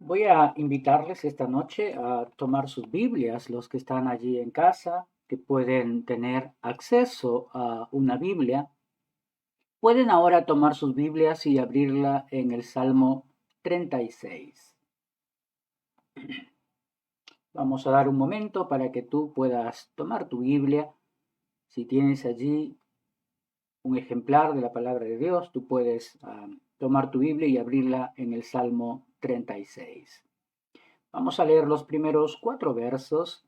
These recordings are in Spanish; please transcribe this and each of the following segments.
Voy a invitarles esta noche a tomar sus Biblias, los que están allí en casa, que pueden tener acceso a una Biblia. Pueden ahora tomar sus Biblias y abrirla en el Salmo 36. Vamos a dar un momento para que tú puedas tomar tu Biblia. Si tienes allí un ejemplar de la palabra de Dios, tú puedes tomar tu Biblia y abrirla en el Salmo 36. Vamos a leer los primeros 4 versos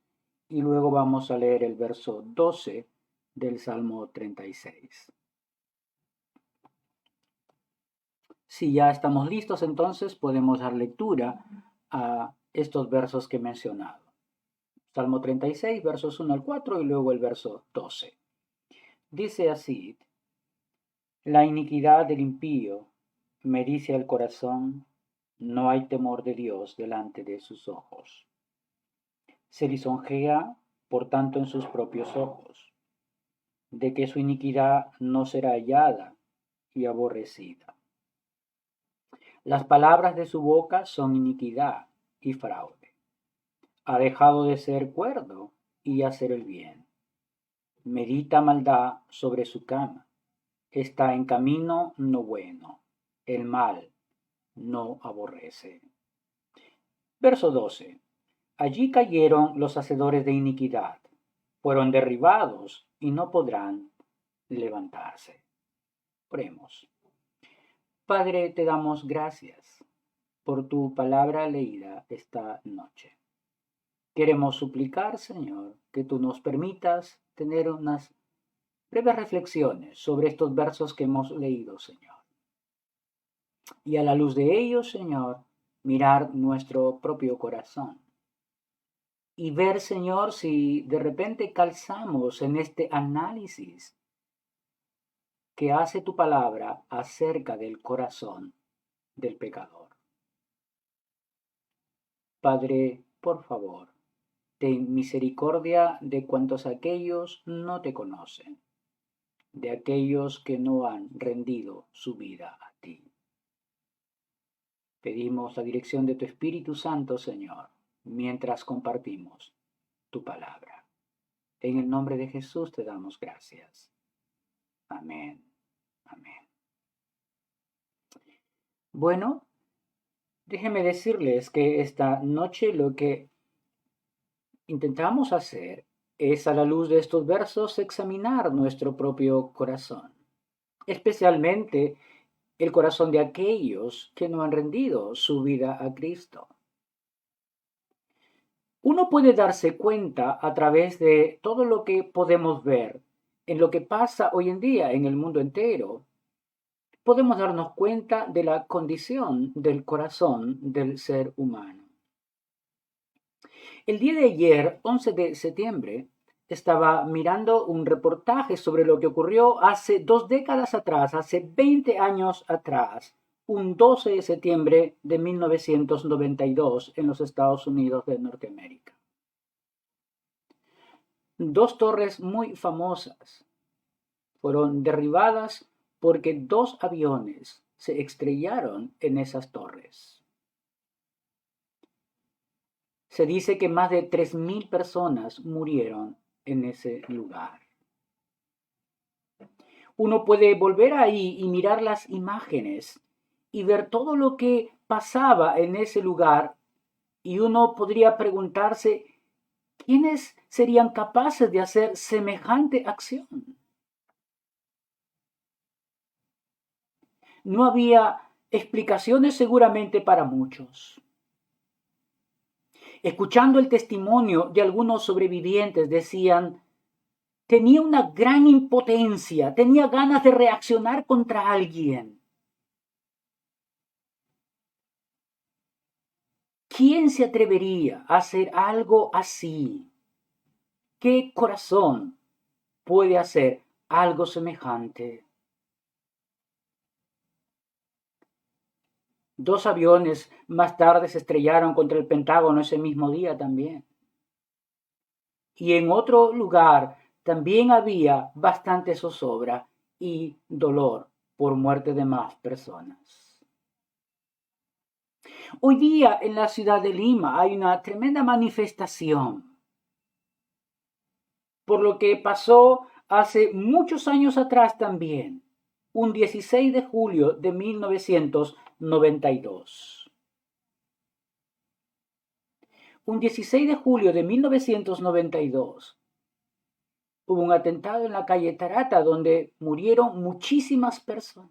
y luego vamos a leer el verso 12 del Salmo 36. Si ya estamos listos, entonces podemos dar lectura a estos versos que he mencionado. Salmo 36, versos 1 al 4 y luego el verso 12. Dice así: La iniquidad del impío me dice al corazón, no hay temor de Dios delante de sus ojos. Se lisonjea, por tanto, en sus propios ojos, de que su iniquidad no será hallada y aborrecida. Las palabras de su boca son iniquidad y fraude. Ha dejado de ser cuerdo y hacer el bien. Medita maldad sobre su cama. Está en camino no bueno. El mal no aborrece. Verso 12. Allí cayeron los hacedores de iniquidad. Fueron derribados y no podrán levantarse. Oremos. Padre, te damos gracias por tu palabra leída esta noche. Queremos suplicar, Señor, que tú nos permitas tener unas breves reflexiones sobre estos versos que hemos leído, Señor. Y a la luz de ellos, Señor, mirar nuestro propio corazón. Y ver, Señor, si de repente calzamos en este análisis que hace tu palabra acerca del corazón del pecador. Padre, por favor, ten misericordia de cuantos aquellos no te conocen, de aquellos que no han rendido su vida a ti. Pedimos la dirección de tu Espíritu Santo, Señor, mientras compartimos tu palabra. En el nombre de Jesús te damos gracias. Amén. Amén. Bueno, déjenme decirles que esta noche lo que intentamos hacer es, a la luz de estos versos, examinar nuestro propio corazón, especialmente el corazón de aquellos que no han rendido su vida a Cristo. Uno puede darse cuenta a través de todo lo que podemos ver en lo que pasa hoy en día en el mundo entero. Podemos darnos cuenta de la condición del corazón del ser humano. El día de ayer, 11 de septiembre, estaba mirando un reportaje sobre lo que ocurrió hace 2 décadas atrás, hace 20 años atrás, un 12 de septiembre de 1992 en los Estados Unidos de Norteamérica. Dos torres muy famosas fueron derribadas porque dos aviones se estrellaron en esas torres. Se dice que más de 3.000 personas murieron en ese lugar. Uno puede volver ahí y mirar las imágenes y ver todo lo que pasaba en ese lugar, y uno podría preguntarse, ¿quiénes serían capaces de hacer semejante acción? No había explicaciones seguramente para muchos. Escuchando el testimonio de algunos sobrevivientes, decían, tenía una gran impotencia, tenía ganas de reaccionar contra alguien. ¿Quién se atrevería a hacer algo así? ¿Qué corazón puede hacer algo semejante? Dos aviones más tarde se estrellaron contra el Pentágono ese mismo día también. Y en otro lugar también había bastante zozobra y dolor por muerte de más personas. Hoy día en la ciudad de Lima hay una tremenda manifestación por lo que pasó hace muchos años atrás también, un 16 de julio de 1992. Un 16 de julio de 1992 hubo un atentado en la calle Tarata donde murieron muchísimas personas.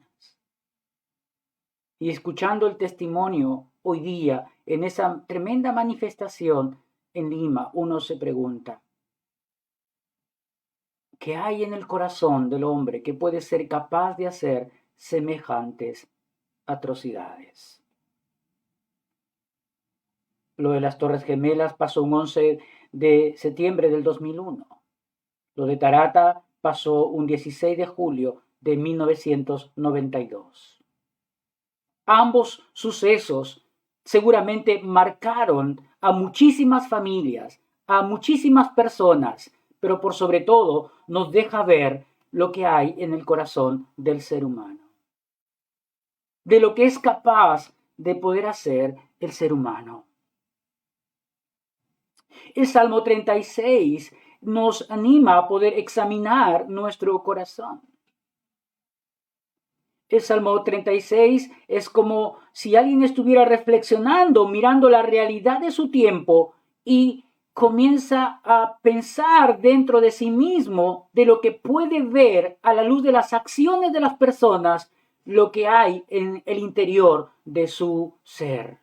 Y escuchando el testimonio hoy día en esa tremenda manifestación en Lima, uno se pregunta, ¿qué hay en el corazón del hombre que puede ser capaz de hacer semejantes atrocidades? Lo de las Torres Gemelas pasó un 11 de septiembre del 2001. Lo de Tarata pasó un 16 de julio de 1992. Ambos sucesos seguramente marcaron a muchísimas familias, a muchísimas personas, pero por sobre todo nos deja ver lo que hay en el corazón del ser humano, de lo que es capaz de poder hacer el ser humano. El Salmo 36 nos anima a poder examinar nuestro corazón. El Salmo 36 es como si alguien estuviera reflexionando, mirando la realidad de su tiempo y comienza a pensar dentro de sí mismo de lo que puede ver a la luz de las acciones de las personas, lo que hay en el interior de su ser.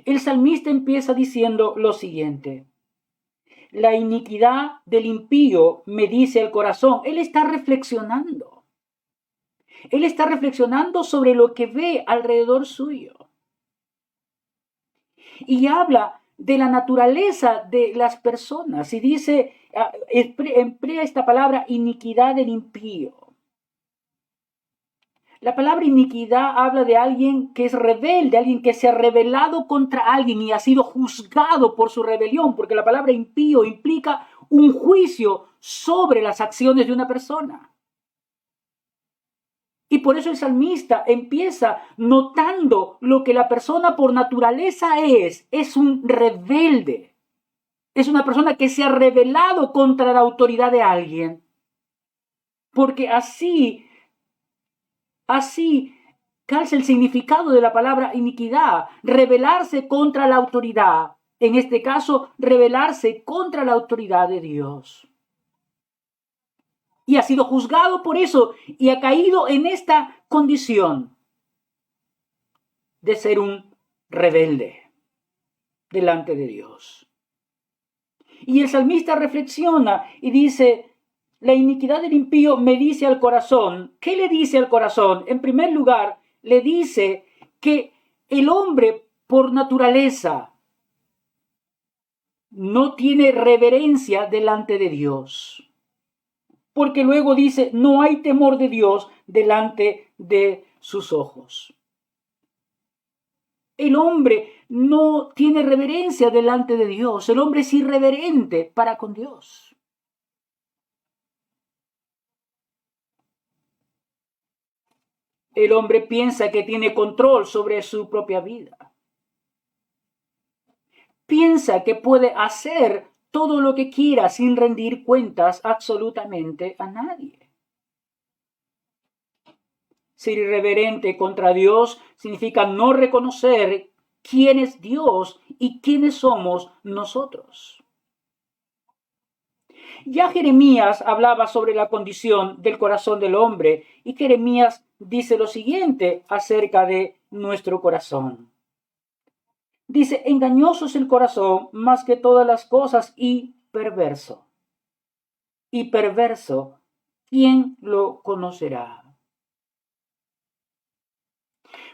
El salmista empieza diciendo lo siguiente: la iniquidad del impío me dice el corazón. Él está reflexionando. Él está reflexionando sobre lo que ve alrededor suyo. Y habla de la naturaleza de las personas. Y dice, emplea esta palabra iniquidad del impío. La palabra iniquidad habla de alguien que es rebelde, alguien que se ha rebelado contra alguien y ha sido juzgado por su rebelión, porque la palabra impío implica un juicio sobre las acciones de una persona. Y por eso el salmista empieza notando lo que la persona por naturaleza es un rebelde. Es una persona que se ha rebelado contra la autoridad de alguien. Porque así calza el significado de la palabra iniquidad, rebelarse contra la autoridad. En este caso, rebelarse contra la autoridad de Dios. Y ha sido juzgado por eso y ha caído en esta condición de ser un rebelde delante de Dios. Y el salmista reflexiona y dice, la iniquidad del impío me dice al corazón. ¿Qué le dice al corazón? En primer lugar, le dice que el hombre por naturaleza no tiene reverencia delante de Dios. Porque luego dice, no hay temor de Dios delante de sus ojos. El hombre no tiene reverencia delante de Dios. El hombre es irreverente para con Dios. El hombre piensa que tiene control sobre su propia vida. Piensa que puede hacer todo lo que quiera sin rendir cuentas absolutamente a nadie. Ser irreverente contra Dios significa no reconocer quién es Dios y quiénes somos nosotros. Ya Jeremías hablaba sobre la condición del corazón del hombre y Jeremías dice lo siguiente acerca de nuestro corazón. Dice, engañoso es el corazón más que todas las cosas y perverso. Y perverso, ¿quién lo conocerá?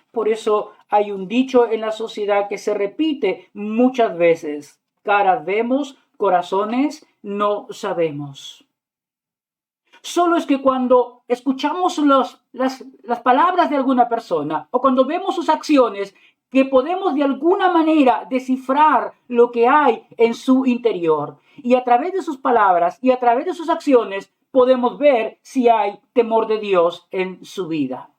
Por eso hay un dicho en la sociedad que se repite muchas veces. Caras vemos, corazones no sabemos. Solo es que cuando escuchamos las palabras de alguna persona o cuando vemos sus acciones, que podemos de alguna manera descifrar lo que hay en su interior. Y a través de sus palabras y a través de sus acciones podemos ver si hay temor de Dios en su vida.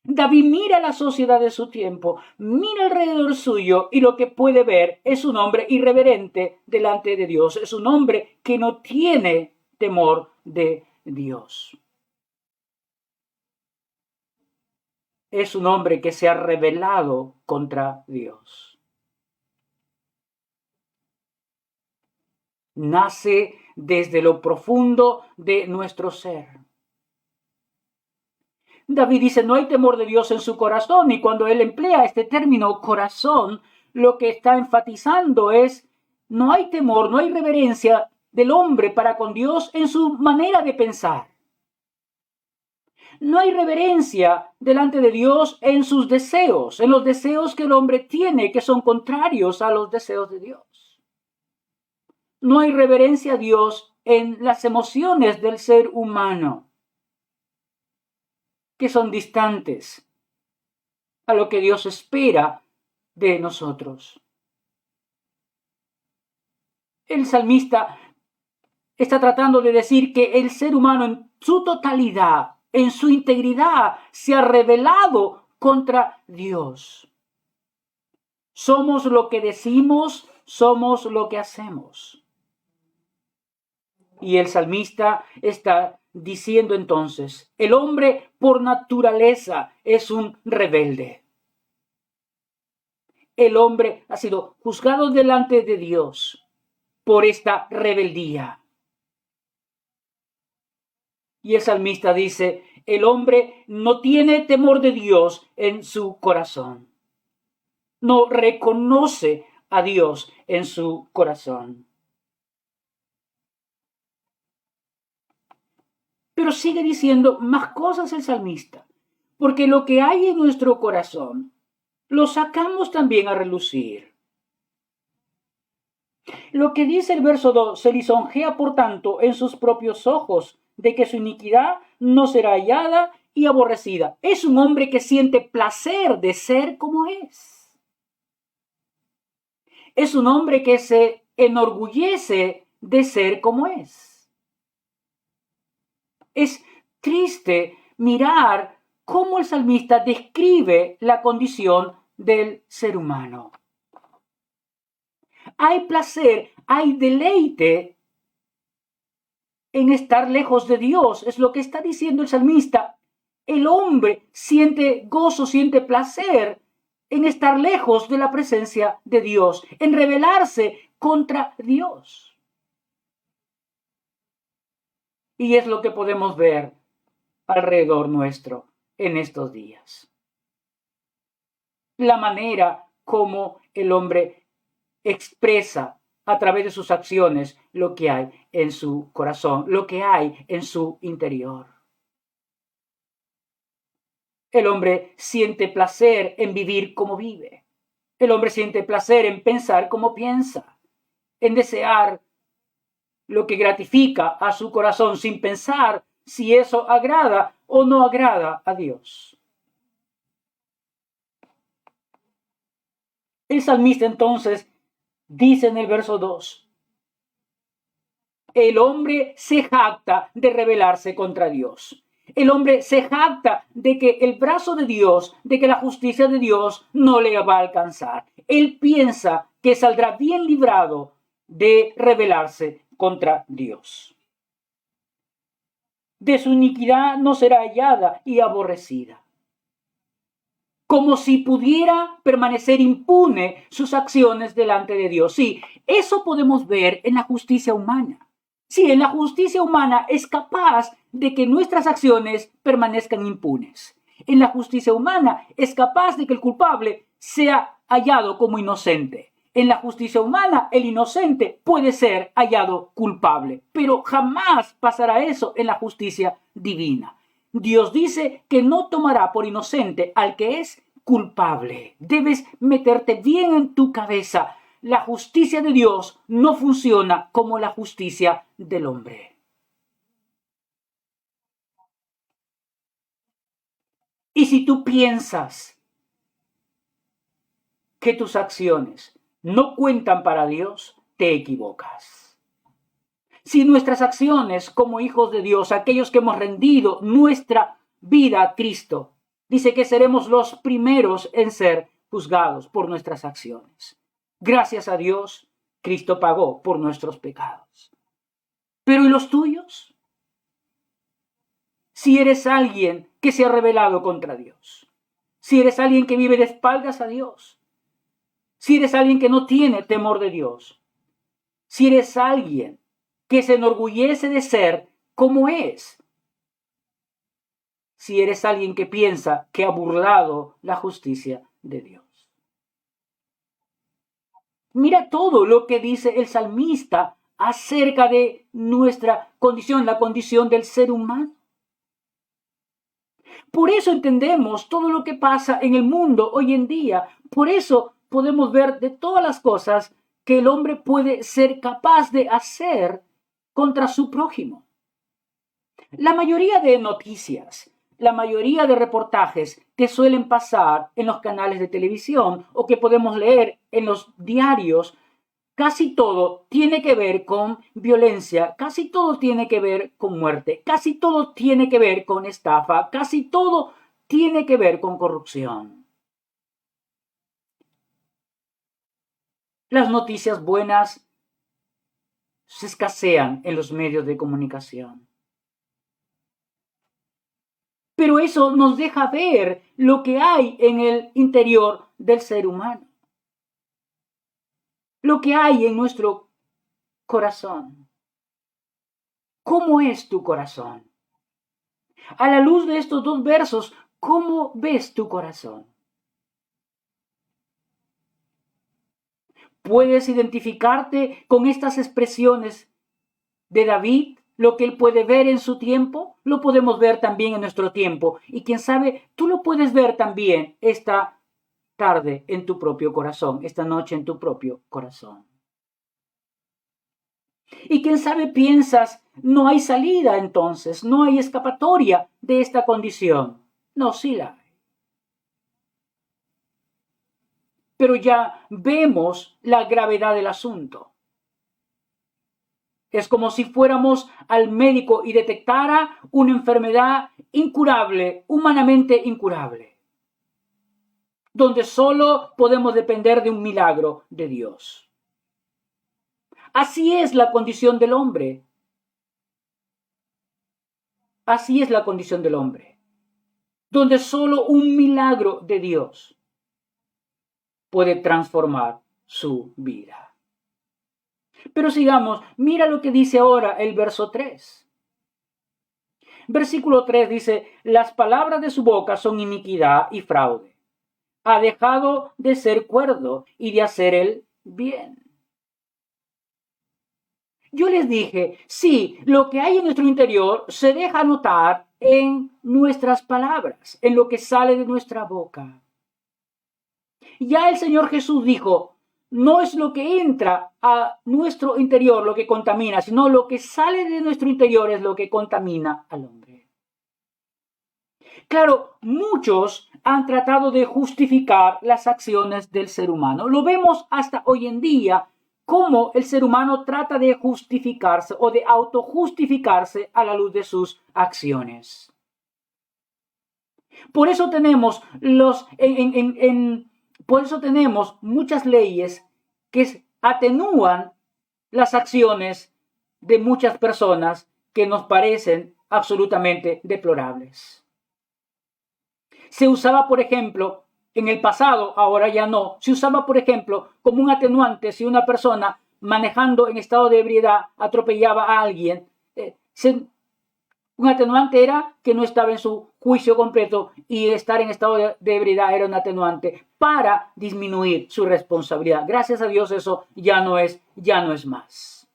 David mira la sociedad de su tiempo, mira alrededor suyo y lo que puede ver es un hombre irreverente delante de Dios. Es un hombre que no tiene temor de Dios. Es un hombre que se ha rebelado contra Dios. Nace desde lo profundo de nuestro ser. David dice, no hay temor de Dios en su corazón, y cuando él emplea este término corazón, lo que está enfatizando es, no hay temor, no hay reverencia del hombre para con Dios en su manera de pensar. No hay reverencia delante de Dios en sus deseos, en los deseos que el hombre tiene, que son contrarios a los deseos de Dios. No hay reverencia a Dios en las emociones del ser humano, que son distantes a lo que Dios espera de nosotros. El salmista está tratando de decir que el ser humano en su totalidad, en su integridad, se ha rebelado contra Dios. Somos lo que decimos, somos lo que hacemos. Y el salmista está diciendo entonces, el hombre por naturaleza es un rebelde. El hombre ha sido juzgado delante de Dios por esta rebeldía. Y el salmista dice, el hombre no tiene temor de Dios en su corazón. No reconoce a Dios en su corazón. Pero sigue diciendo más cosas el salmista, porque lo que hay en nuestro corazón lo sacamos también a relucir. Lo que dice el verso 2, se lisonjea por tanto en sus propios ojos, de que su iniquidad no será hallada y aborrecida. Es un hombre que siente placer de ser como es. Es un hombre que se enorgullece de ser como es. Es triste mirar cómo el salmista describe la condición del ser humano. Hay placer, hay deleite en estar lejos de Dios, es lo que está diciendo el salmista. El hombre siente gozo, siente placer en estar lejos de la presencia de Dios, en rebelarse contra Dios. Y es lo que podemos ver alrededor nuestro en estos días. La manera como el hombre expresa a través de sus acciones lo que hay en su corazón, lo que hay en su interior. El hombre siente placer en vivir como vive. El hombre siente placer en pensar como piensa, en desear lo que gratifica a su corazón sin pensar si eso agrada o no agrada a Dios. El salmista entonces dice en el verso 2, el hombre se jacta de rebelarse contra Dios. El hombre se jacta de que el brazo de Dios, de que la justicia de Dios no le va a alcanzar. Él piensa que saldrá bien librado de rebelarse contra Dios. De su iniquidad no será hallada y aborrecida. Como si pudiera permanecer impune sus acciones delante de Dios. Sí, eso podemos ver en la justicia humana. Sí, en la justicia humana es capaz de que nuestras acciones permanezcan impunes. En la justicia humana es capaz de que el culpable sea hallado como inocente. En la justicia humana el inocente puede ser hallado culpable, pero jamás pasará eso en la justicia divina. Dios dice que no tomará por inocente al que es culpable. Debes meterte bien en tu cabeza. La justicia de Dios no funciona como la justicia del hombre. Y si tú piensas que tus acciones no cuentan para Dios, te equivocas. Si nuestras acciones como hijos de Dios, aquellos que hemos rendido nuestra vida a Cristo, dice que seremos los primeros en ser juzgados por nuestras acciones. Gracias a Dios, Cristo pagó por nuestros pecados. ¿Pero y los tuyos? Si eres alguien que se ha rebelado contra Dios, si eres alguien que vive de espaldas a Dios, si eres alguien que no tiene temor de Dios, si eres alguien que se enorgullece de ser como es, si eres alguien que piensa que ha burlado la justicia de Dios. Mira todo lo que dice el salmista acerca de nuestra condición, la condición del ser humano. Por eso entendemos todo lo que pasa en el mundo hoy en día. Por eso podemos ver de todas las cosas que el hombre puede ser capaz de hacer contra su prójimo. La mayoría de noticias, la mayoría de reportajes que suelen pasar en los canales de televisión o que podemos leer en los diarios, casi todo tiene que ver con violencia, casi todo tiene que ver con muerte, casi todo tiene que ver con estafa, casi todo tiene que ver con corrupción. Las noticias buenas se escasean en los medios de comunicación. Pero eso nos deja ver lo que hay en el interior del ser humano. Lo que hay en nuestro corazón. ¿Cómo es tu corazón? A la luz de estos dos versos, ¿cómo ves tu corazón? ¿Puedes identificarte con estas expresiones de David? Lo que él puede ver en su tiempo, lo podemos ver también en nuestro tiempo. Y quién sabe, tú lo puedes ver también esta tarde en tu propio corazón, esta noche en tu propio corazón. Y quién sabe, piensas, no hay salida entonces, no hay escapatoria de esta condición. No, sí la hay. Pero ya vemos la gravedad del asunto. Es como si fuéramos al médico y detectara una enfermedad incurable, humanamente incurable, donde solo podemos depender de un milagro de Dios. Así es la condición del hombre. Así es la condición del hombre, donde solo un milagro de Dios puede transformar su vida. Pero sigamos, mira lo que dice ahora el verso 3. Versículo 3 dice, las palabras de su boca son iniquidad y fraude. Ha dejado de ser cuerdo y de hacer el bien. Yo les dije, sí, lo que hay en nuestro interior se deja notar en nuestras palabras, en lo que sale de nuestra boca. Ya el Señor Jesús dijo, no es lo que entra a nuestro interior lo que contamina, sino lo que sale de nuestro interior es lo que contamina al hombre. Claro, muchos han tratado de justificar las acciones del ser humano. Lo vemos hasta hoy en día, cómo el ser humano trata de justificarse o de autojustificarse a la luz de sus acciones. Por eso tenemos por eso tenemos muchas leyes que atenúan las acciones de muchas personas que nos parecen absolutamente deplorables. Se usaba, por ejemplo, en el pasado, ahora ya no, se usaba, por ejemplo, como un atenuante si una persona manejando en estado de ebriedad atropellaba a alguien. Un atenuante era que no estaba en su juicio completo y estar en estado de ebriedad era un atenuante para disminuir su responsabilidad. Gracias a Dios eso ya no es más.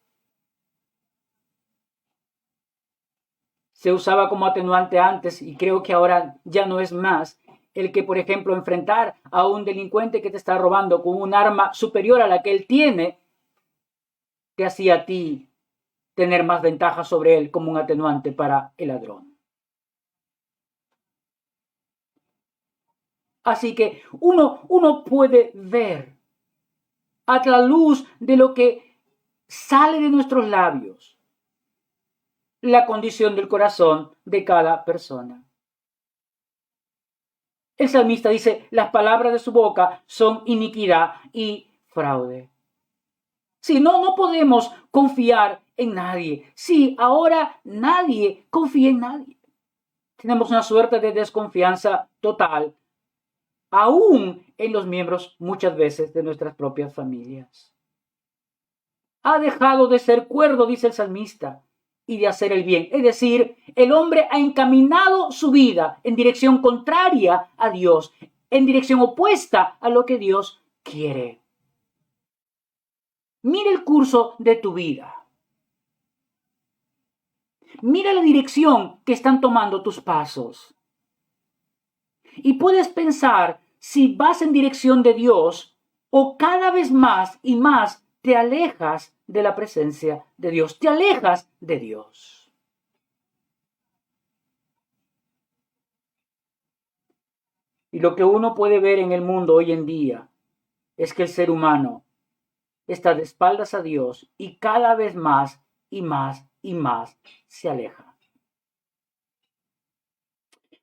Se usaba como atenuante antes y creo que ahora ya no es más el que, por ejemplo, enfrentar a un delincuente que te está robando con un arma superior a la que él tiene, te hacía a ti tener más ventaja sobre él como un atenuante para el ladrón. Así que uno puede ver a la luz de lo que sale de nuestros labios la condición del corazón de cada persona. El salmista dice, las palabras de su boca son iniquidad y fraude. Si no podemos confiar en nadie. Si ahora nadie confía en nadie. Tenemos una suerte de desconfianza total, aún en los miembros muchas veces de nuestras propias familias. Ha dejado de ser cuerdo, dice el salmista, y de hacer el bien. Es decir, el hombre ha encaminado su vida en dirección contraria a Dios, en dirección opuesta a lo que Dios quiere. Mira el curso de tu vida. Mira la dirección que están tomando tus pasos. Y puedes pensar si vas en dirección de Dios o cada vez más y más te alejas de la presencia de Dios, te alejas de Dios. Y lo que uno puede ver en el mundo hoy en día es que el ser humano está de espaldas a Dios y cada vez más y más y más se aleja.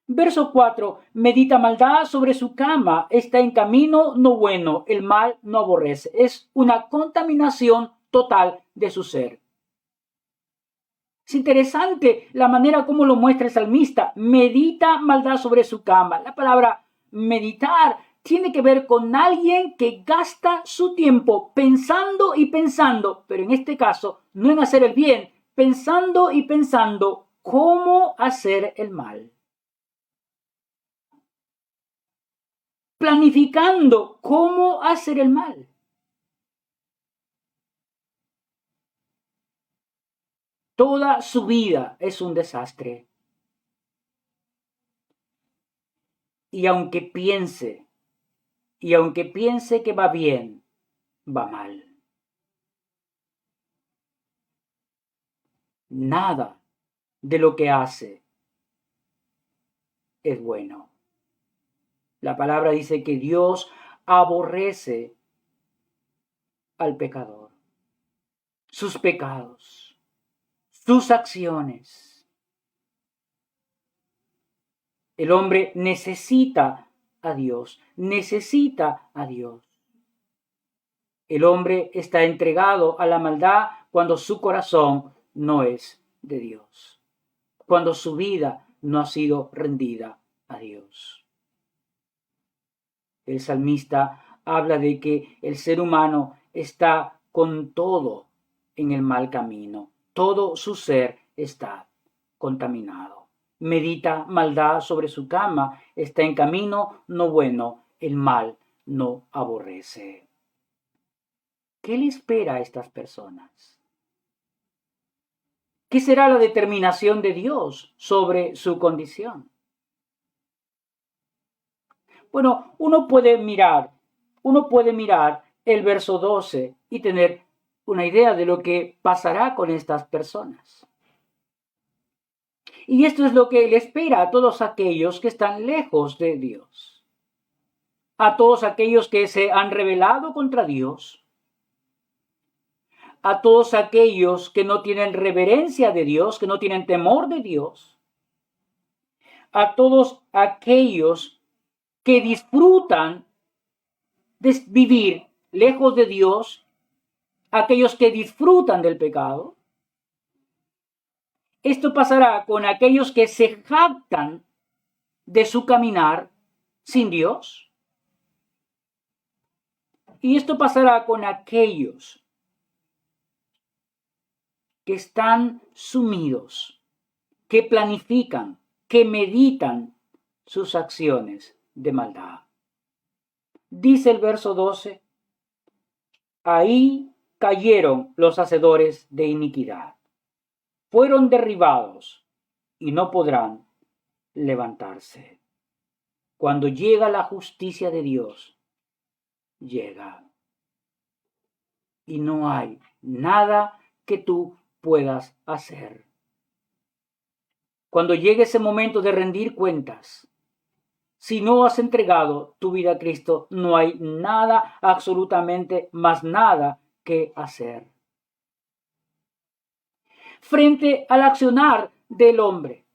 Verso 4. Medita maldad sobre su cama, está en camino no bueno, el mal no aborrece. Es una contaminación total de su ser. Es interesante la manera como lo muestra el salmista. Medita maldad sobre su cama. La palabra meditar tiene que ver con alguien que gasta su tiempo pensando y pensando, pero en este caso no en hacer el bien, pensando y pensando cómo hacer el mal. Planificando cómo hacer el mal. Toda su vida es un desastre. Y aunque piense que va bien, va mal. Nada de lo que hace es bueno. La palabra dice que Dios aborrece al pecador, sus pecados, sus acciones. El hombre necesita a Dios, necesita a Dios. El hombre está entregado a la maldad cuando su corazón no es de Dios, cuando su vida no ha sido rendida a Dios. El salmista habla de que el ser humano está con todo en el mal camino. Todo su ser está contaminado. Medita maldad sobre su cama, está en camino no bueno, el mal no aborrece. ¿Qué le espera a estas personas? ¿Qué será la determinación de Dios sobre su condición? Bueno, uno puede mirar el verso 12 y tener una idea de lo que pasará con estas personas. Y esto es lo que le espera a todos aquellos que están lejos de Dios, a todos aquellos que se han rebelado contra Dios, a todos aquellos que no tienen reverencia de Dios, que no tienen temor de Dios, a todos aquellos que disfrutan de vivir lejos de Dios, aquellos que disfrutan del pecado. Esto pasará con aquellos que se jactan de su caminar sin Dios. Y esto pasará con aquellos que están sumidos, que planifican, que meditan sus acciones de maldad. Dice el verso 12, ahí cayeron los hacedores de iniquidad. Fueron derribados y no podrán levantarse. Cuando llega la justicia de Dios, llega. Y no hay nada que tú puedas hacer. Cuando llegue ese momento de rendir cuentas, si no has entregado tu vida a Cristo, no hay nada, absolutamente más nada que hacer. Frente al accionar del hombre,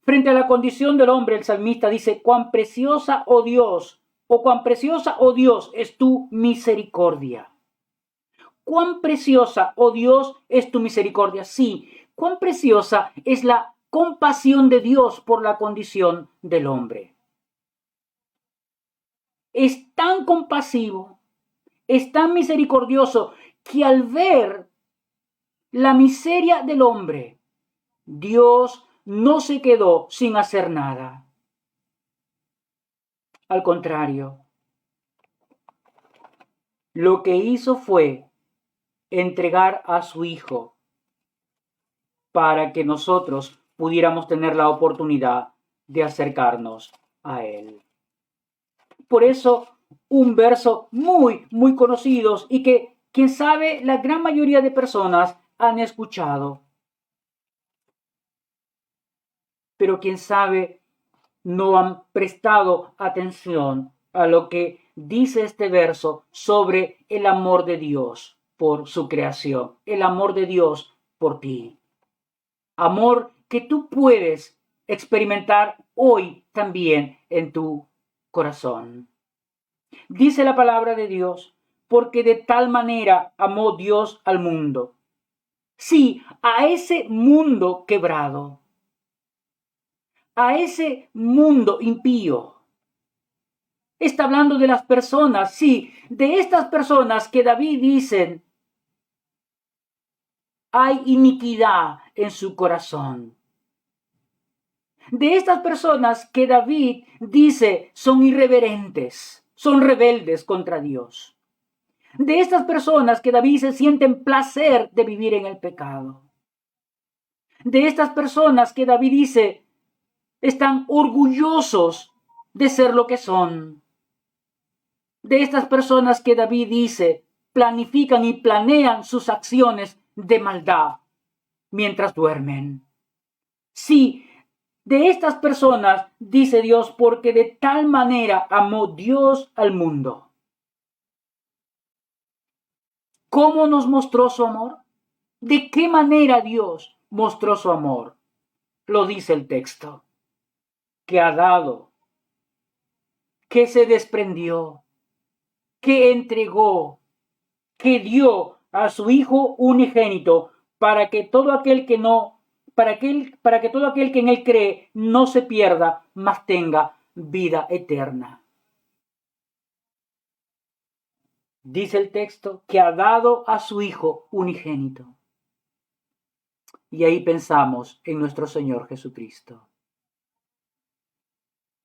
Frente a la condición del hombre, el salmista dice, cuán preciosa, oh Dios, o cuán preciosa, oh Dios, es tu misericordia. Cuán preciosa, oh Dios, es tu misericordia. Sí, cuán preciosa es la compasión de Dios por la condición del hombre. Es tan compasivo, es tan misericordioso, que al ver la miseria del hombre, Dios no se quedó sin hacer nada. Al contrario, lo que hizo fue entregar a su Hijo para que nosotros pudiéramos tener la oportunidad de acercarnos a Él. Por eso, un verso muy conocido y que, quién sabe, la gran mayoría de personas han escuchado. Pero quién sabe, no han prestado atención a lo que dice este verso sobre el amor de Dios por su creación, el amor de Dios por ti. Amor que tú puedes experimentar hoy también en tu corazón. Dice la palabra de Dios, porque de tal manera amó Dios al mundo. Sí, a ese mundo quebrado, a ese mundo impío. Está hablando de las personas, sí, de estas personas que David dice, hay iniquidad en su corazón. De estas personas que David dice son irreverentes, son rebeldes contra Dios. De estas personas que David se sienten placer de vivir en el pecado. De estas personas que David dice están orgullosos de ser lo que son. De estas personas que David dice planifican y planean sus acciones de maldad mientras duermen. Sí, de estas personas dice Dios, porque de tal manera amó Dios al mundo. ¿Cómo nos mostró su amor? ¿De qué manera Dios mostró su amor? Lo dice el texto, que ha dado, que se desprendió, que entregó, que dio a su Hijo unigénito para que todo aquel que no, para que todo aquel que en él cree no se pierda, mas tenga vida eterna. Dice el texto que ha dado a su Hijo unigénito. Y ahí pensamos en nuestro Señor Jesucristo,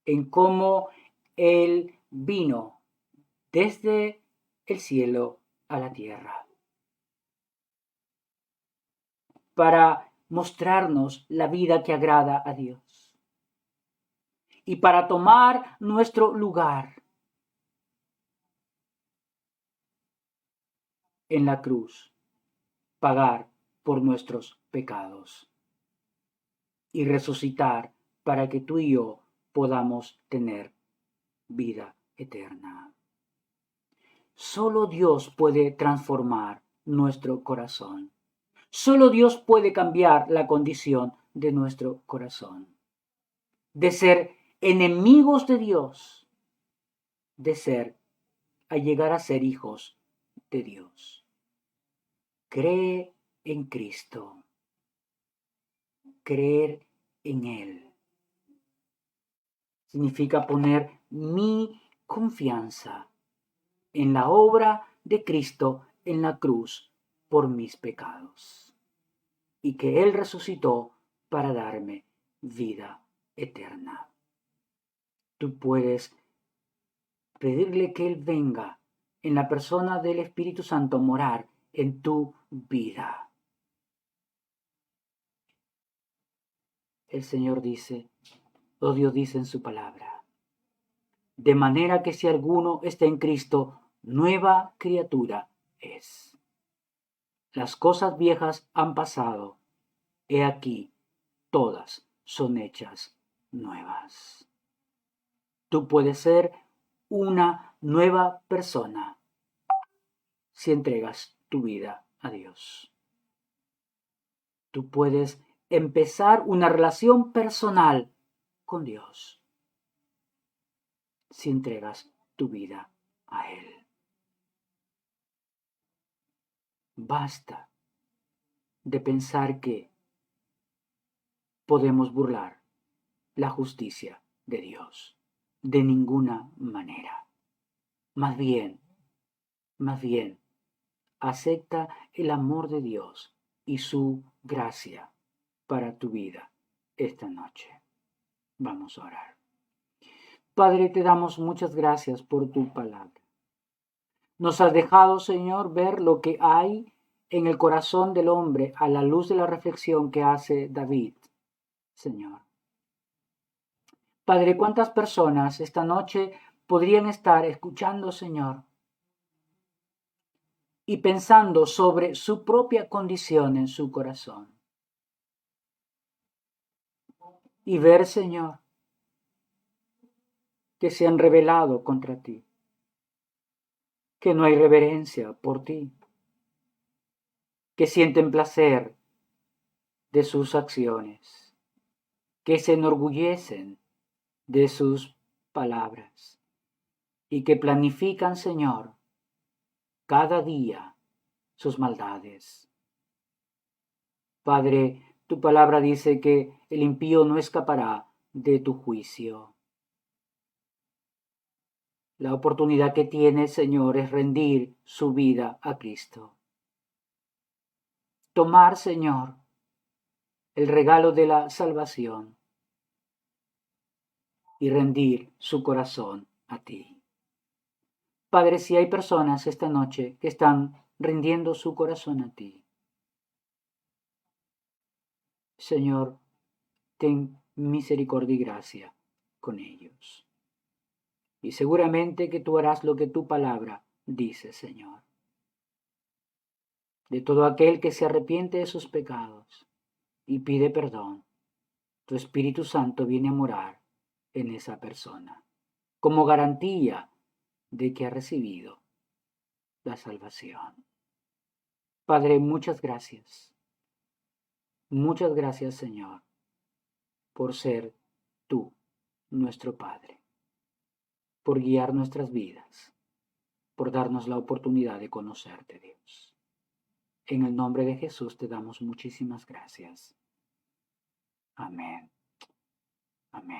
en cómo Él vino desde el cielo a la tierra para mostrarnos la vida que agrada a Dios y para tomar nuestro lugar en la cruz, pagar por nuestros pecados y resucitar para que tú y yo podamos tener vida eterna. Solo Dios puede transformar nuestro corazón. Solo Dios puede cambiar la condición de nuestro corazón. De ser enemigos de Dios, de ser a llegar a ser hijos de Dios. Cree en Cristo. Creer en Él significa poner mi confianza en la obra de Cristo en la cruz por mis pecados y que Él resucitó para darme vida eterna. Tú puedes pedirle que Él venga en la persona del Espíritu Santo morar en tu vida. El Señor dice, o Dios dice en su palabra, de manera que si alguno está en Cristo, nueva criatura es. Las cosas viejas han pasado, he aquí, todas son hechas nuevas. Tú puedes ser una nueva persona si entregas tu vida a Dios. Tú puedes empezar una relación personal con Dios si entregas tu vida a Él. Basta de pensar que podemos burlar la justicia de Dios. De ninguna manera. Más bien, acepta el amor de Dios y su gracia para tu vida esta noche. Vamos a orar. Padre, te damos muchas gracias por tu palabra. Nos has dejado, Señor, ver lo que hay en el corazón del hombre a la luz de la reflexión que hace David, Señor. Padre, ¿cuántas personas esta noche podrían estar escuchando, Señor, y pensando sobre su propia condición en su corazón? Y ver, Señor, que se han rebelado contra ti, que no hay reverencia por ti, que sienten placer de sus acciones, que se enorgullecen de sus palabras y que planifican, Señor, cada día sus maldades. Padre, tu palabra dice que el impío no escapará de tu juicio. La oportunidad que tiene, Señor, es rendir su vida a Cristo. Tomar, Señor, el regalo de la salvación y rendir su corazón a ti. Padre, si hay personas esta noche que están rindiendo su corazón a ti, Señor, ten misericordia y gracia con ellos. Y seguramente que tú harás lo que tu palabra dice, Señor. De todo aquel que se arrepiente de sus pecados y pide perdón, tu Espíritu Santo viene a morar en esa persona, como garantía de que ha recibido la salvación. Padre, muchas gracias. Muchas gracias, Señor, por ser tú, nuestro Padre, por guiar nuestras vidas, por darnos la oportunidad de conocerte, Dios. En el nombre de Jesús te damos muchísimas gracias. Amén. Amén.